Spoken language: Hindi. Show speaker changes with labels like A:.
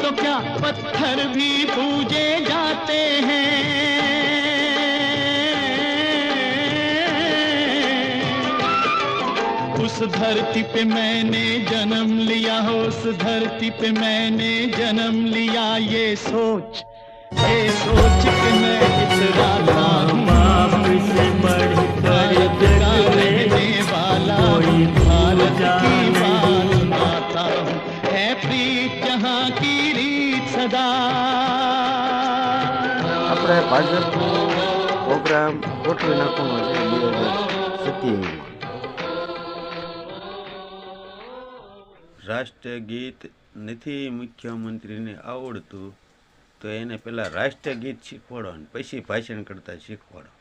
A: तो क्या पत्थर भी पूजे जाते हैं। उस धरती पे मैंने जन्म लिया, उस धरती पे मैंने जन्म लिया। ये सोच के मैं इतराता हूँ,
B: बाप से बढ़कर जग में
A: रहने वाला
B: कोई
A: भारत की
B: नहीं।
A: बात सुनाता हूँ। है प्रीत जहाँ की रीत सदा।
C: આપણે ભાજપનો પ્રોગ્રામ ગોઠવી નાખવાનો છે 2027.
D: રાષ્ટ્રગીત નથી મુખ્યમંત્રીને આવડતું તો એને પહેલાં રાષ્ટ્રગીત શીખવાડો અને પછી ભાષણ કરતાં શીખવાડો.